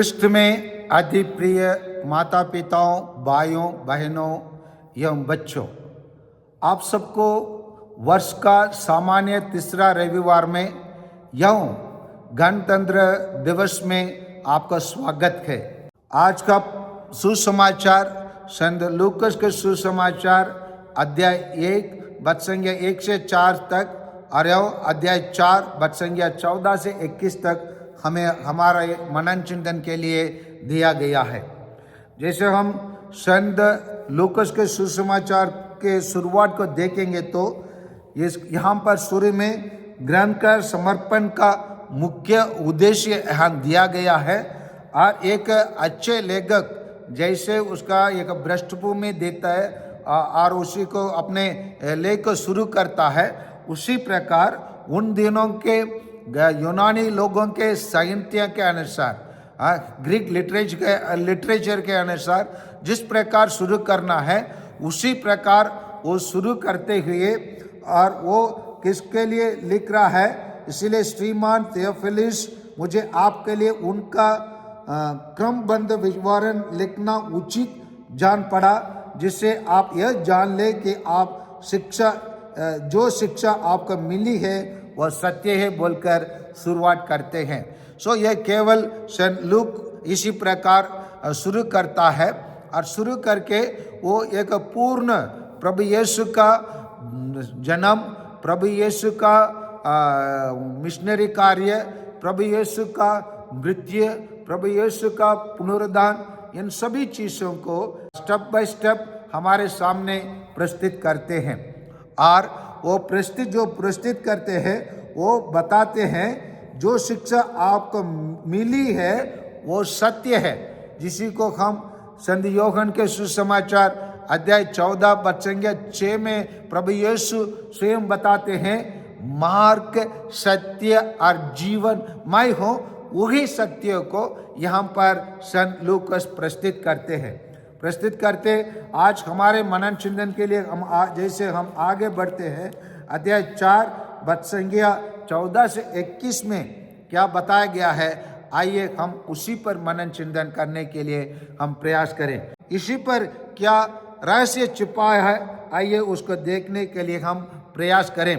पृष्ठ में अति प्रिय माता पिताओं, भाइयों बहनों एवं बच्चों, आप सबको वर्ष का सामान्य तीसरा रविवार में एवं गणतंत्र दिवस में आपका स्वागत है। आज का सुसमाचार संत लूकस के सुसमाचार अध्याय 1 वचन संख्या 1 से 4 तक और अध्याय 4 वचन संख्या 14 से 21 तक हमें हमारा मनन चिंतन के लिए दिया गया है। जैसे हम संत लूकस के सुसमाचार के शुरुआत को देखेंगे तो यहाँ पर शुरू में ग्रंथ का समर्पण का मुख्य उद्देश्य यहाँ दिया गया है और एक अच्छे लेखक जैसे उसका एक पृष्ठभूमि देता है और उसी को अपने लेख को शुरू करता है, उसी प्रकार उन दिनों के यूनानी लोगों के साहित्य के अनुसार ग्रीक लिटरेचर के अनुसार जिस प्रकार शुरू करना है उसी प्रकार वो शुरू करते हुए और वो किसके लिए लिख रहा है, इसीलिए श्रीमान थियोफिलस मुझे आपके लिए उनका क्रमबद्ध विवरण लिखना उचित जान पड़ा, जिससे आप यह जान ले कि आप जो शिक्षा आपको मिली है वह सत्य है बोलकर शुरुआत करते हैं। यह केवल संत लूक इसी प्रकार शुरू करता है और शुरू करके वो एक पूर्ण प्रभु यीशु का जन्म, प्रभु यीशु का मिशनरी कार्य, प्रभु यीशु का मृत्यु, प्रभु यीशु का पुनरुद्धान, इन सभी चीज़ों को स्टेप बाय स्टेप हमारे सामने प्रस्तुत करते हैं। और वो प्रस्तुत करते हैं वो बताते हैं जो शिक्षा आपको मिली है वो सत्य है, जिसी को हम संत यूहन्ना के सुसमाचार अध्याय 14 वचन 6 में प्रभु यीशु स्वयं बताते हैं, मार्ग सत्य और जीवन मैं हूँ। वही सत्य को यहाँ पर संत लूकस प्रस्तुत करते आज हमारे मनन चिंतन के लिए हम जैसे हम आगे बढ़ते हैं अध्याय 4 वचन संख्या 14 से 21 में क्या बताया गया है, आइए हम उसी पर मनन चिंतन करने के लिए हम प्रयास करें। इसी पर क्या रहस्य छिपाया है, आइए उसको देखने के लिए हम प्रयास करें।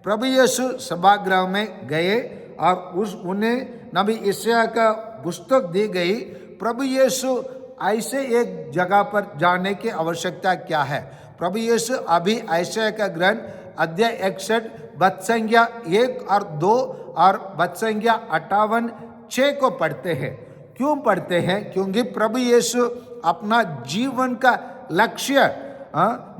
प्रभु यीशु सभागृह में गए और उन्हें नबी यशायाह का पुस्तक दी गई। प्रभु यीशु ऐसे एक जगह पर जाने की आवश्यकता क्या है। प्रभु यीशु अभी यशायाह का ग्रंथ अध्याय 61 वचन संख्या 1 और 2 और वचन संख्या 58-6 को पढ़ते हैं। क्यों पढ़ते हैं? क्योंकि प्रभु यीशु अपना जीवन का लक्ष्य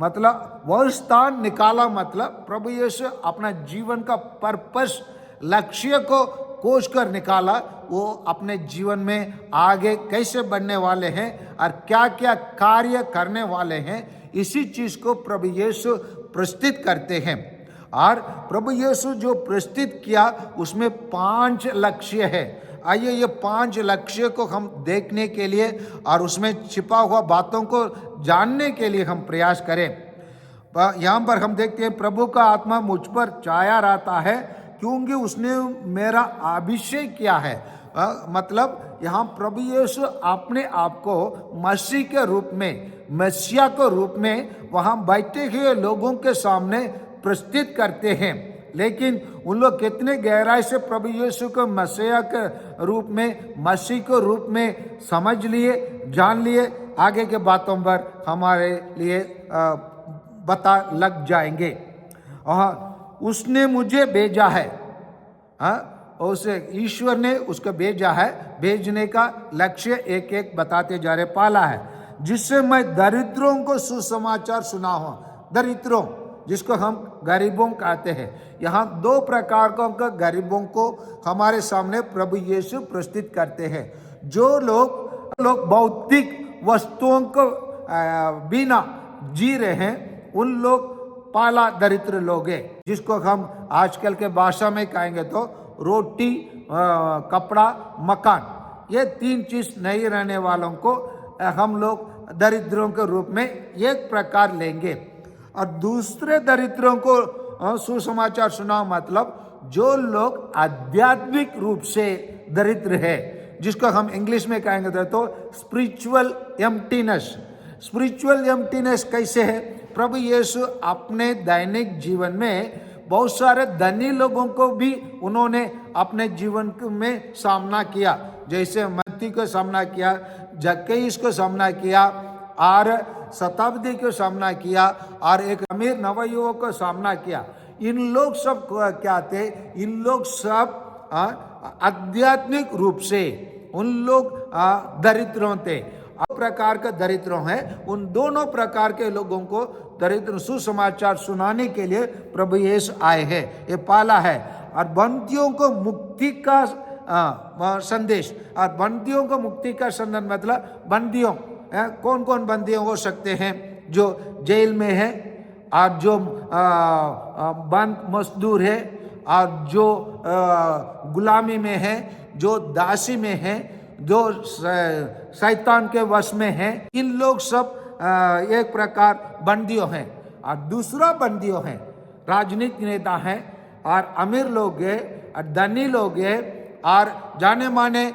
मतलब वह स्थान निकाला, मतलब प्रभु यीशु अपना जीवन का पर्पस लक्ष्य को खोज कर निकाला, वो अपने जीवन में आगे कैसे बढ़ने वाले हैं और क्या क्या कार्य करने वाले हैं, इसी चीज को प्रभु यीशु प्रस्तुत करते हैं। और प्रभु यीशु जो प्रस्तुत किया उसमें 5 लक्ष्य है। आइए ये 5 लक्ष्य को हम देखने के लिए और उसमें छिपा हुआ बातों को जानने के लिए हम प्रयास करें। यहाँ पर हम देखते हैं, प्रभु का आत्मा मुझ पर छाया रहता है क्योंकि उसने मेरा अभिषेक किया है। मतलब यहाँ प्रभु यीशु अपने आप को मसीह के रूप में, मसीहा के रूप में वहाँ बैठे हुए लोगों के सामने प्रस्तुत करते हैं। लेकिन उन लोग कितने गहराई से प्रभु यीशु को मसीहा के रूप में, मसीह के रूप में समझ लिए, जान लिए, आगे के बातों पर हमारे लिए बता लग जाएंगे। उसने मुझे भेजा है, उसे ईश्वर ने उसको भेजा है। भेजने का लक्ष्य एक एक बताते जा रहे, पाला है जिससे मैं दरिद्रों को सुसमाचार सुनाऊं। दरिद्रों जिसको हम गरीबों कहते हैं। यहाँ 2 प्रकार के गरीबों को हमारे सामने प्रभु यीशु प्रस्तुत करते हैं। जो लोग भौतिक वस्तुओं को बिना जी रहे हैं, उन लोग पाला दरिद्र लोग हैं, जिसको हम आजकल के भाषा में कहेंगे तो रोटी, कपड़ा, मकान, ये 3 चीज नहीं रहने वालों को हम लोग दरिद्रों के रूप में एक प्रकार लेंगे। और दूसरे दरिद्रों को सुसमाचार सुना, मतलब जो लोग आध्यात्मिक रूप से दरिद्र है, जिसको हम इंग्लिश में कहेंगे तो स्पिरिचुअल एम्प्टीनेस। स्पिरिचुअल एम्प्टीनेस कैसे है? प्रभु यीशु अपने दैनिक जीवन में बहुत सारे धनी लोगों को भी उन्होंने अपने जीवन में सामना किया, जैसे मत्ती को सामना किया, जक्कईस को सामना किया और शताब्दी को सामना किया और एक अमीर नवयुवक को सामना किया। इन लोग सब क्या थे? इन लोग सब आध्यात्मिक रूप से उन लोग दरिद्रों थे। प्रकार के दरिद्रों हैं, उन दोनों प्रकार के लोगों को दरिद्र सुसमाचार सुनाने के लिए प्रभु यीशु आए हैं, ये पाला है। और बंदियों को मुक्ति का संदेश, और बंदियों को मुक्ति का संदेश मतलब बंदियों कौन कौन बंदियों हो सकते हैं? जो जेल में है और जो बंद मजदूर है और जो गुलामी में है, जो दासी में है, जो शैतान के वश में है, इन लोग सब एक प्रकार बंदियों हैं। और दूसरा बंदियों हैं राजनीतिक नेता हैं और अमीर लोग हैं और धनी लोग हैं और जाने माने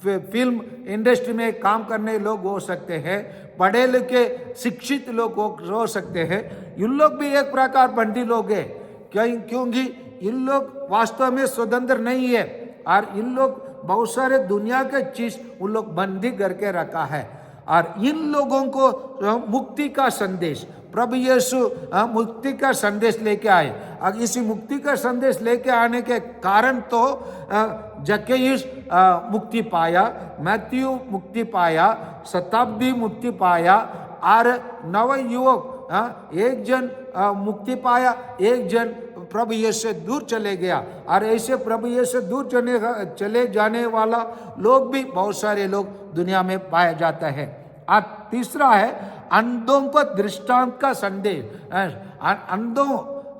फिल्म इंडस्ट्री में काम करने लोग हो सकते हैं, पढ़े लिखे शिक्षित लोग हो सकते हैं। इन लोग भी एक प्रकार बंदी लोग हैं, क्योंकि इन लोग वास्तव में स्वतंत्र नहीं है और इन लोग बहुत सारे दुनिया के चीज उन लोग बंदी करके रखा है। और इन लोगों को मुक्ति का संदेश, प्रभु यीशु मुक्ति का संदेश लेके आए। अब इसी मुक्ति का संदेश लेके आने के कारण तो जक्कईस मुक्ति पाया, मैथ्यू मुक्ति पाया, शताब्दी मुक्ति पाया और नवयुवक एक जन मुक्ति पाया, एक जन प्रभु यीशु से दूर चले गया। और ऐसे प्रभु यीशु से दूर चले जाने वाला लोग भी बहुत सारे लोग दुनिया में पाया जाता है। और तीसरा है अंधों को दृष्टांत का संदेश।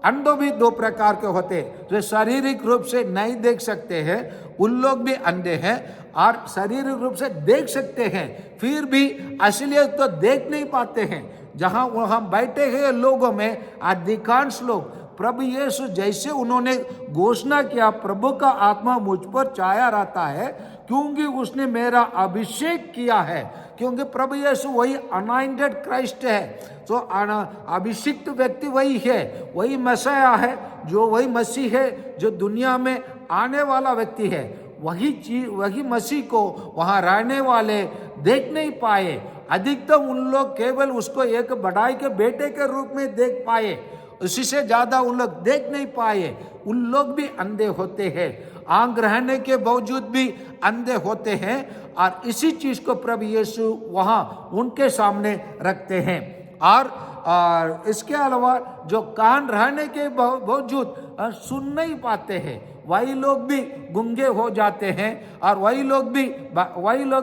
अंधों भी दो प्रकार के होते हैं, जो शारीरिक रूप से नहीं देख सकते हैं, उन लोग भी अंधे हैं, और शारीरिक रूप से देख सकते हैं फिर भी असलियत तो देख नहीं पाते हैं। जहां हम बैठे हैं लोगों में अधिकांश लोग प्रभु यीशु जैसे उन्होंने घोषणा किया, प्रभु का आत्मा मुझ पर छाया रहता है क्योंकि उसने मेरा अभिषेक किया है, क्योंकि प्रभु यीशु वही अनॉइंटेड क्राइस्ट है। तो अभिषिक्त व्यक्ति वही है, वही मसीहा है, जो वही मसीह है जो दुनिया में आने वाला व्यक्ति है। वही चीज, वही मसीह को वहां रहने वाले देख नहीं पाए। अधिकतम उन लोग केवल उसको एक बढ़ाई के बेटे के रूप में देख पाए, उसी से ज्यादा उन लोग देख नहीं पाए। उन लोग भी अंधे होते हैं, आंख रहने के बावजूद भी अंधे होते हैं, और इसी चीज को प्रभु यीशु वहां उनके सामने रखते हैं। और इसके अलावा जो कान रहने के बावजूद सुन नहीं पाते हैं, वही लोग भी गूंगे हो जाते हैं, और वही लोग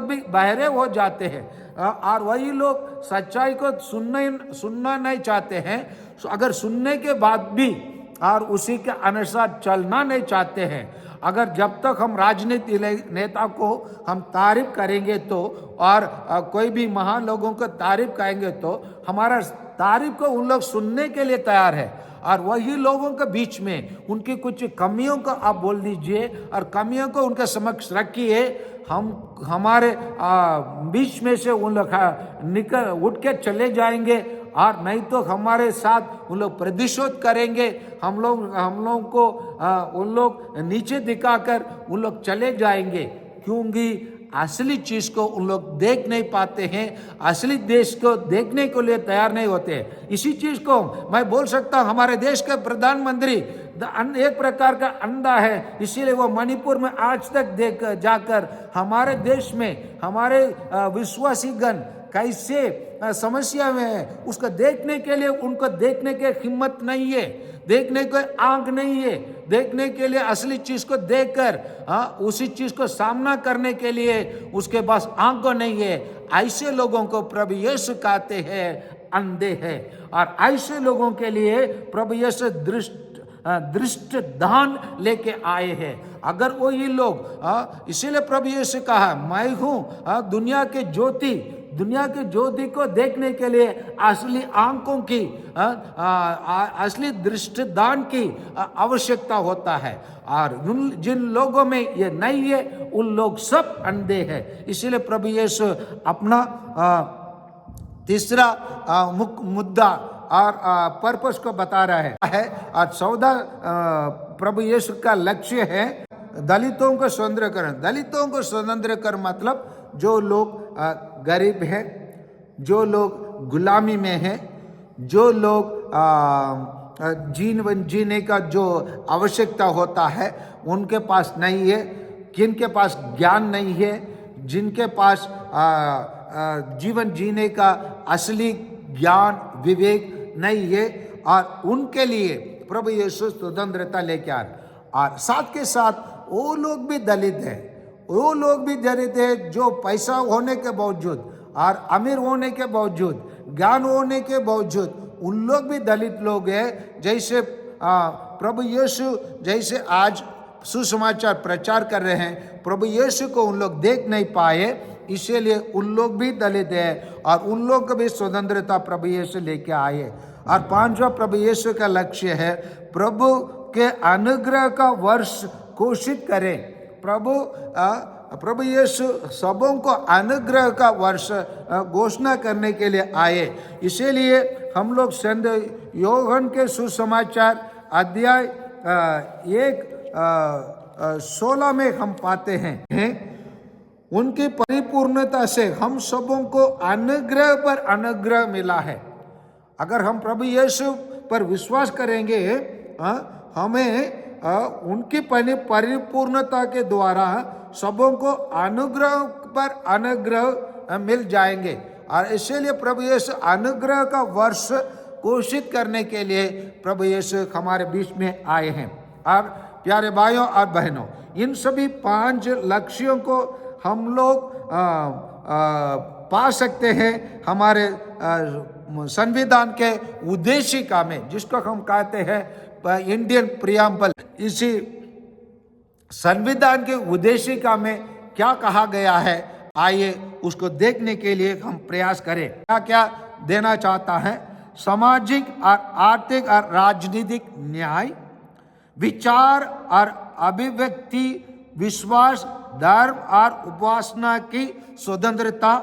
भी बहरे हो जाते हैं, और वही लोग सच्चाई को सुनना नहीं चाहते हैं। अगर सुनने के बाद भी और उसी के अनुसार चलना नहीं चाहते हैं। अगर जब तक हम राजनीति नेता को हम तारीफ करेंगे तो, और कोई भी महान लोगों को तारीफ करेंगे तो हमारा तारीफ को उन लोग सुनने के लिए तैयार है, और वही लोगों के बीच में उनकी कुछ कमियों को आप बोल दीजिए और कमियों को उनके समक्ष रखिए, हम हमारे बीच में से उन लोग उठ के चले जाएंगे, और नहीं तो हमारे साथ उन लोग प्रतिशोध करेंगे। हम लोग को उन लोग नीचे दिखाकर उन लोग चले जाएंगे, क्योंकि असली चीज को उन लोग देख नहीं पाते हैं, असली देश को देखने के लिए तैयार नहीं होते। इसी चीज को मैं बोल सकता हूँ, हमारे देश के प्रधानमंत्री एक प्रकार का अंधा है, इसीलिए वो मणिपुर में आज तक जाकर हमारे देश में हमारे विश्वासी गण कैसे समस्या में है, उसको देखने के लिए उनको देखने की हिम्मत नहीं है, देखने को आंख नहीं है, देखने के लिए असली चीज को देखकर उसी चीज को सामना करने के लिए उसके पास आंख नहीं है। ऐसे लोगों को प्रभु यीशु कहते हैं अंधे हैं, और ऐसे लोगों के लिए प्रभु यीशु दृष्ट दान लेके आए हैं। अगर वो ये लोग इसीलिए प्रभु यीशु कहा, मैं हूँ दुनिया के ज्योति, दुनिया की ज्योति को देखने के लिए असली आंखों की असली दृष्टिदान की आवश्यकता होता है। और जिन लोगों में ये नहीं है उन लोग सब अंधे हैं। इसीलिए प्रभु यीशु अपना तीसरा मुद्दा और पर्पस को बता रहा है। और 14 प्रभु यीशु का लक्ष्य है दलितों को स्वतंत्रकरण। दलितों को स्वतंत्रकरण मतलब जो लोग गरीब हैं, जो लोग गुलामी में हैं, जो लोग जीवन जीने का जो आवश्यकता होता है उनके पास नहीं है, जिनके पास ज्ञान नहीं है, जिनके पास जीवन जीने का असली ज्ञान विवेक नहीं है, और उनके लिए प्रभु यीशु स्वतंत्रता लेके आ रहे। और साथ के साथ वो लोग भी दलित हैं, वो लोग भी दलित हैं जो पैसा होने के बावजूद और अमीर होने के बावजूद, ज्ञान होने के बावजूद उन लोग भी दलित लोग हैं। जैसे प्रभु यीशु जैसे आज सुसमाचार प्रचार कर रहे हैं, प्रभु यीशु को उन लोग देख नहीं पाए, इसीलिए उन लोग भी दलित है और उन लोग को भी स्वतंत्रता प्रभु यीशु लेके आए। और पांचवा प्रभु यीशु का लक्ष्य है प्रभु के अनुग्रह का वर्ष घोषित करें। प्रभु यीशु सबों को अनुग्रह का वर्ष घोषणा करने के लिए आए। इसीलिए हम लोग संत यूहन्ना के सुसमाचार अध्याय 1:16 में हम पाते हैं, उनकी परिपूर्णता से हम सबों को अनुग्रह पर अनुग्रह मिला है। अगर हम प्रभु यीशु पर विश्वास करेंगे, हमें उनकी परिपूर्णता के द्वारा सबों को अनुग्रह पर अनुग्रह मिल जाएंगे। और इसीलिए प्रभु यीशु अनुग्रह का वर्ष घोषित करने के लिए प्रभु यीशु हमारे बीच में आए हैं। और प्यारे भाइयों और बहनों, इन सभी 5 लक्ष्यों को हम लोग पा सकते हैं हमारे संविधान के उद्देशिका में, जिसको हम कहते हैं इंडियन प्रियम्बल। इसी संविधान के उद्देशिका में क्या कहा गया है, आइए उसको देखने के लिए हम प्रयास करें। क्या क्या देना चाहता है? सामाजिक और आर्थिक और राजनीतिक न्याय, विचार और अभिव्यक्ति, विश्वास, धर्म और उपासना की स्वतंत्रता,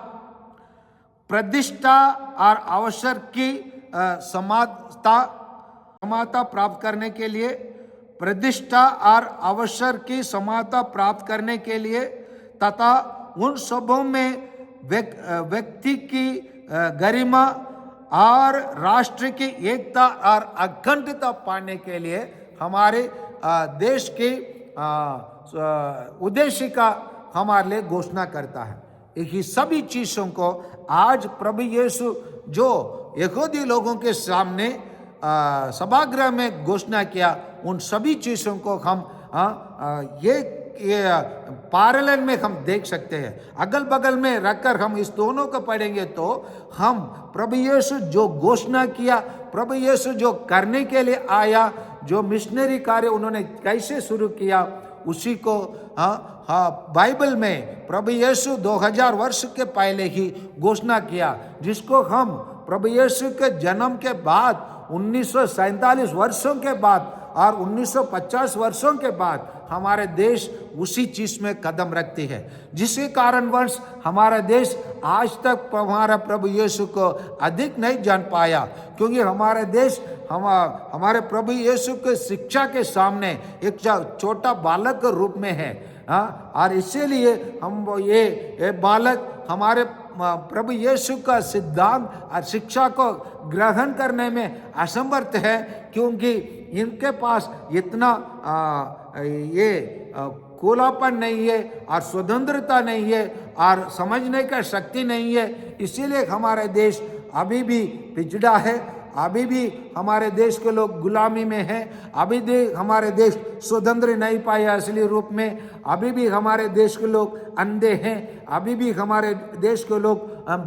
प्रतिष्ठा और अवसर की समानता प्राप्त करने के लिए, प्रतिष्ठा और अवसर की समानता प्राप्त करने के लिए तथा उन सबों में व्यक्ति की गरिमा और राष्ट्र की एकता और अखंडता पाने के लिए हमारे देश की उद्देश्य का हमारे लिए घोषणा करता है। ये सभी चीज़ों को आज प्रभु यीशु जो यहूदी लोगों के सामने सभागृह में घोषणा किया, उन सभी चीज़ों को हम ये पैरेलल में हम देख सकते हैं। अगल बगल में रखकर हम इस दोनों को पढ़ेंगे तो हम प्रभु यीशु जो घोषणा किया, प्रभु यीशु जो करने के लिए आया, जो मिशनरी कार्य उन्होंने कैसे शुरू किया, उसी को बाइबल में प्रभु यीशु 2000 वर्ष के पहले ही घोषणा किया, जिसको हम प्रभु यीशु के जन्म के बाद 1947 वर्षों के बाद और 1950 वर्षों के बाद हमारे देश उसी चीज में कदम रखती है, जिसके कारणवश हमारा देश आज तक हमारा प्रभु यीशु को अधिक नहीं जान पाया, क्योंकि हमारा देश हमारे प्रभु यीशु के शिक्षा के सामने एक छोटा बालक के रूप में है। और इसीलिए हम ये बालक हमारे प्रभु यीशु का सिद्धांत और शिक्षा को ग्रहण करने में असमर्थ है, क्योंकि इनके पास इतना ये खुलापन नहीं है और स्वतंत्रता नहीं है और समझने का शक्ति नहीं है। इसीलिए हमारा देश अभी भी पिछड़ा है, अभी भी हमारे देश के लोग गुलामी में हैं, अभी भी हमारे देश स्वतंत्र नहीं पाए असली रूप में, अभी भी हमारे देश के लोग अंधे हैं, अभी भी हमारे देश के लोग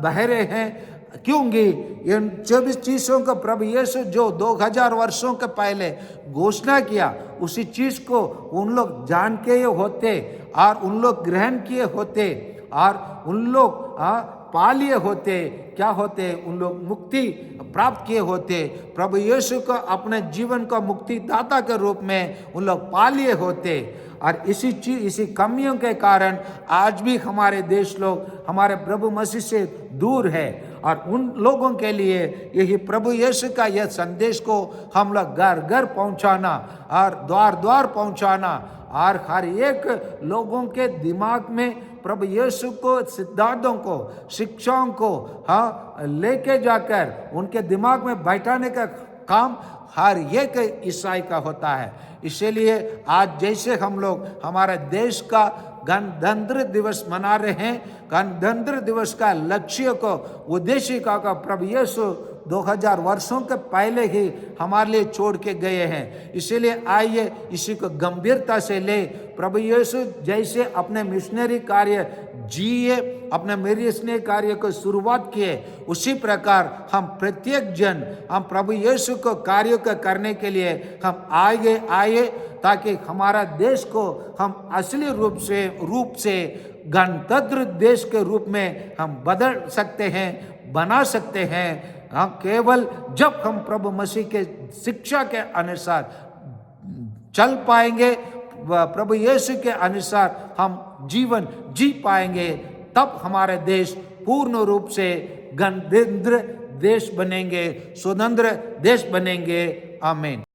बहरे हैं, क्योंकि इन 24 चीज़ों का प्रभु यीशु जो 2000 वर्षों के पहले घोषणा किया, उसी चीज़ को उन लोग जान के होते और उन लोग ग्रहण किए होते और उन लोग पा लिए होते, क्या होते, उन लोग मुक्ति प्राप्त किए होते, प्रभु यीशु को अपने जीवन का मुक्तिदाता के रूप में उन लोग पा लिए होते। और इसी कमियों के कारण आज भी हमारे देश लोग हमारे प्रभु मसीह से दूर है। और उन लोगों के लिए यही प्रभु यीशु का यह संदेश को हम लोग घर घर पहुंचाना और द्वार द्वार पहुंचाना और हर एक लोगों के दिमाग में प्रभु यीशु को, सिद्धांतों को, शिक्षाओं को लेके जाकर उनके दिमाग में बैठाने का काम हर एक ईसाई का होता है। इसीलिए आज जैसे हम लोग हमारे देश का गणतंत्र दिवस मना रहे हैं, गणतंत्र दिवस का लक्ष्य को, उद्देश्य का प्रभु यीशु 2000 वर्षों के पहले ही हमारे लिए छोड़ के गए हैं। इसीलिए आइए इसी को गंभीरता से ले। प्रभु यीशु जैसे अपने मिशनरी कार्य जिए, अपने मिशनरी कार्य को शुरुआत किए, उसी प्रकार हम प्रत्येक जन हम प्रभु यीशु को कार्य को करने के लिए हम आगे आए, ताकि हमारा देश को हम असली रूप से गणतंत्र देश के रूप में हम बदल सकते हैं, बना सकते हैं। हम केवल जब हम प्रभु मसीह के शिक्षा के अनुसार चल पाएंगे, प्रभु यीशु के अनुसार हम जीवन जी पाएंगे, तब हमारे देश पूर्ण रूप से गणतंत्र देश बनेंगे, स्वतंत्र देश बनेंगे। आमीन।